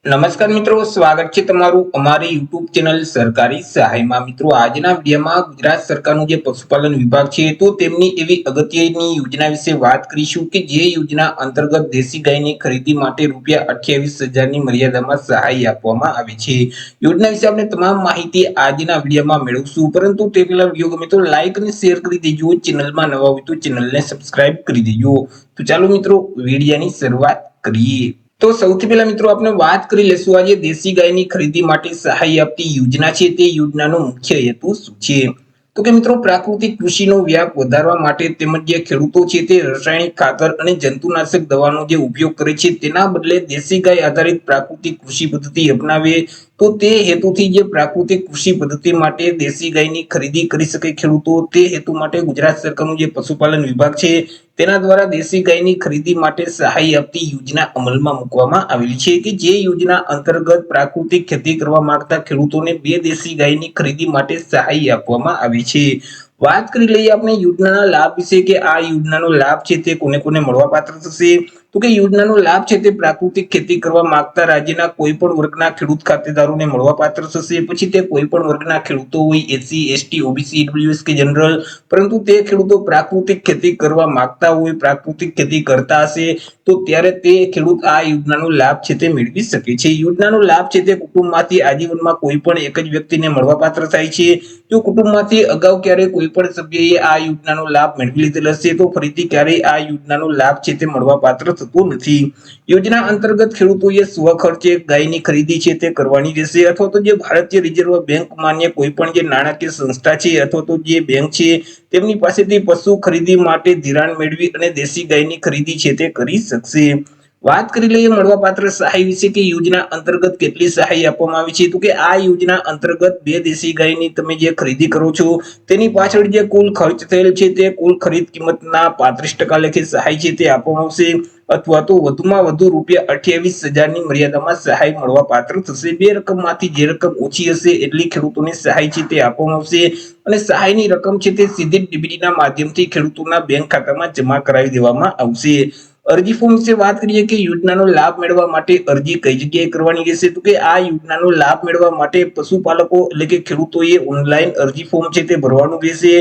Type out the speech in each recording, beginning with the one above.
નમસ્કાર મિત્રો, સ્વાગત છે તમારું અમારી યુટ્યુબ ચેનલ સરકારી સહાયમાં। મિત્રો, આજના વિડીયોમાં ગુજરાત સરકારનું જે પશુપાલન વિભાગ છે તો તેમની એવી અગત્યની યોજના વિશે વાત કરીશું કે જે યોજના અંતર્ગત દેશી ગાયની ખરીદી માટે ₹28,000ની મર્યાદામાં સહાય આપવામાં આવે છે। યોજના વિશે આપણે તમામ માહિતી આજના વિડીયોમાં મેળવશું, પરંતુ તે પહેલા વિડીયો ગમે તો લાઈક અને શેર કરી દેજો, ચેનલમાં નવા હોય તો ચેનલને સબસ્ક્રાઇબ કરી દેજો। તો ચાલો મિત્રો, વિડીયોની શરૂઆત કરીએ। તો સૌથી પહેલા મિત્રો આપણે વાત કરી લેશું આજે દેશી ગાયની ખરીદી માટે સહાય આપતી યોજના છે તે યોજનાનો મુખ્ય હેતુ શું છે। તો કે મિત્રો, પ્રાકૃતિક કૃષિનો વ્યાપ વધારવા માટે તેમજ જે ખેડૂતો છે તે રાસાયણિક ખાતર અને જંતુનાશક દવાનો જે ઉપયોગ કરે છે તેના બદલે દેશી ગાય આધારિત પ્રાકૃતિક કૃષિ પદ્ધતિ અપનાવે તો તે હેતુથી જે પ્રાકૃતિક કૃષિ પદ્ધતિ માટે દેશી ગાયની ખરીદી કરી શકે ખેડૂતો, તે હેતુ માટે ગુજરાત સરકારનું જે પશુપાલન વિભાગ છે તેના દ્વારા દેશી ગાયની ખરીદી માટે સહાય આપતી યોજના અમલમાં મૂકવામાં આવેલી છે કે જે યોજના અંતર્ગત પ્રાકૃતિક ખેતી કરવા માંગતા ખેડૂતોને 2 દેશી ગાયની ખરીદી માટે સહાય આપવામાં આવી છે। વાત કરી લઈએ આપણે યોજનાના લાભ વિશે કે આ યોજનાનો લાભ છે તે કોને કોને મળવાપાત્ર થશે। તો કે યોજનાનો લાભ છે તે પ્રાકૃતિક ખેતી કરવા માંગતા રાજ્યના કોઈ પણ વર્ગના ખેડૂત ખાતેદારોને મળવાપાત્ર થશે। પછી તે કોઈ પણ વર્ગના ખેડૂતો હોય, એસસી, એસટી, ઓબીસી, ઈડબ્લ્યુએસ કે જનરલ, પરંતુ તે ખેડૂતો પ્રાકૃતિક ખેતી કરવા માંગતા હોય, પ્રાકૃતિક ખેતી કરતા હશે તો ત્યારે તે ખેડૂત આ યોજનાનો લાભ છે તે મેળવી શકે છે। યોજનાનો લાભ છે તે કુટુંબમાંથી આજીવનમાં કોઈ પણ એક જ વ્યક્તિને મળવાપાત્ર થાય છે। જો કુટુંબમાંથી અગાઉ ક્યારેય કોઈ પણ સભ્યએ આ યોજનાનો લાભ મેળવી લીધેલ હશે તો ફરીથી ક્યારેય આ યોજનાનો લાભ છે તે મળવાપાત્ર થતો નથી। યોજના અંતર્ગત ખેડૂતોએ સ્વખર્ચે ગાયની ખરીદી છે તે કરવાની રહેશે, અથવા તો જે ભારતીય રિઝર્વ બેંક માન્ય કોઈ પણ જે નાણાકીય સંસ્થા છે અથવા તો જે બેંક છે તેમની પાસેથી પશુ ખરીદી માટે ધિરાણ મેળવી અને દેશી ગાયની ખરીદી છે તે કરી શકશે। વાત કરી લઈએ મળવાપાત્ર સહાય વિશે કે યોજના અંતર્ગત કેટલી સહાય આપવામાં આવી છે। તો કે આ યોજના અંતર્ગત 2 દેશી ગાયની તમે જે ખરીદી કરો છો તેની પાછળ જે કુલ ખર્ચ થયેલ છે તે કુલ ખરીદ કિંમતના 35% લેખે સહાય છે તે આપવામાં આવશે, અથવા તો વધુમાં વધુ ₹28,000ની મર્યાદામાં સહાય મળવાપાત્ર થશે। 2 રકમમાંથી જે રકમ ઓછી હશે એટલી ખેડૂતોને સહાય છે તે આપવામાં આવશે અને સહાયની રકમ છે તે સીધી ડીબીટીના માધ્યમથી ખેડૂતોના બેંક ખાતામાં જમા કરાવી દેવામાં આવશે। અરજી ફોર્મ વિશે વાત કરીએ કે યોજનાનો લાભ મેળવવા માટે અરજી કઈ જગ્યાએ કરવાની રહેશે। તો કે આ યોજનાનો લાભ મેળવવા માટે પશુપાલકો એટલે કે ખેડૂતોએ ઓનલાઈન અરજી ફોર્મ છે તે ભરવાનું રહેશે।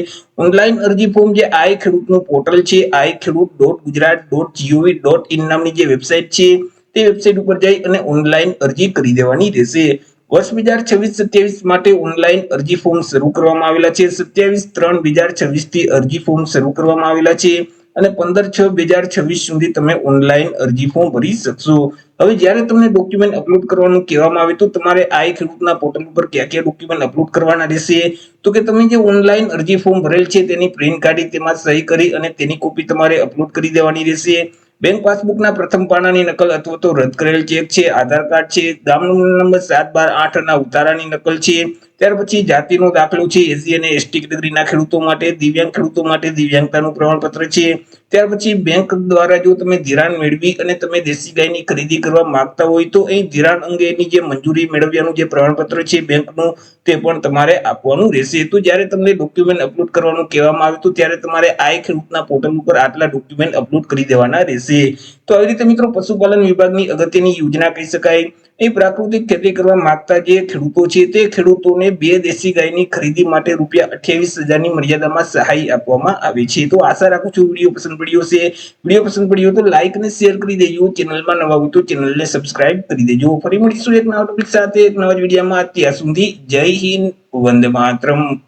ઓનલાઈન અરજી ફોર્મ જે આઈ ખેડૂતનું પોર્ટલ છે iKhedoot.gujarat.gov.in નામની જે વેબસાઇટ છે તે વેબસાઇટ ઉપર જઈ અને ઓનલાઈન અરજી કરી દેવાની રહેશે। વર્ષ 2026-27 માટે ઓનલાઈન અરજી ફોર્મ શરૂ કરવામાં આવેલા છે। 27/3/2026 થી અરજી ફોર્મ શરૂ કરવામાં આવેલા છે અને 15/6/2026 સુધી તમે ઓનલાઈન અરજી ફોર્મ ભરી શકશો। હવે જ્યારે તમને ડોક્યુમેન્ટ અપલોડ કરવાનું કહેવામાં આવે તો તમારે આઈ ખેડૂતના પોર્ટલ ઉપર કયા કયા ડોક્યુમેન્ટ અપલોડ કરવાના રહેશે। તો કે તમે જે ઓનલાઈન અરજી ફોર્મ ભરેલ છે તેની પ્રિન્ટ કાઢી તેમાં સહી કરી અને તેની કોપી તમારે અપલોડ કરી દેવાની રહેશે। બેંક પાસબુકના પ્રથમ પાનાની નકલ અથવા તો રદ કરેલ ચેક છે, આધાર કાર્ડ છે, ગામનો નંબર 7/12/8 ના ઉતારાની નકલ છે, ત્યાર પછી જાતિનો દાખલો છે, એસસી અને એસટી કેટેગરીના ખેડૂતો માટે, દિવ્યાંગ ખેડૂતો માટે દિવ્યાંગતાનું પ્રમાણપત્ર છે, ત્યાર પછી બેંક દ્વારા જો તમે ધિરાણ મેળવી અને તમે દેશી ગાયની ખરીદી કરવા માંગતા હોય તો અહીં ધિરાણ અંગેની જે મંજૂરી મેળવ્યાનું જે પ્રમાણપત્ર છે બેંકનું તે પણ તમારે આપવાનું રહેશે। તો જ્યારે તમને ડોક્યુમેન્ટ અપલોડ કરવાનું કહેવામાં આવે તો ત્યારે તમારે આઈ ખેડૂતના પોર્ટલ ઉપર આટલા ડોક્યુમેન્ટ અપલોડ કરી દેવાના રહેશે। તો આવી રીતે મિત્રો પશુપાલન વિભાગની અગત્યની યોજના કહી શકાય। એ પ્રાકૃતિક ખેતી કરવા માંગતા જે ખેડૂતો છે તે ખેડૂતોને 2 દેશી ગાયની ખરીદી માટે ₹28,000ની મર્યાદામાં સહાય આપવામાં આવે છે। તો આશા રાખું છું વિડીયો પસંદ પડ્યો હશે। વિડીયો પસંદ પડ્યો તો લાઈક અને શેર કરી દેજો, ચેનલમાં નવા હોય તો ચેનલને સબસ્ક્રાઇબ કરી દેજો। ફરી મળીશું એક નવા ટોપિક સાથે એક નવા વિડીયોમાં। ત્યાં સુધી જય હિન્દ, વંદે માતરમ।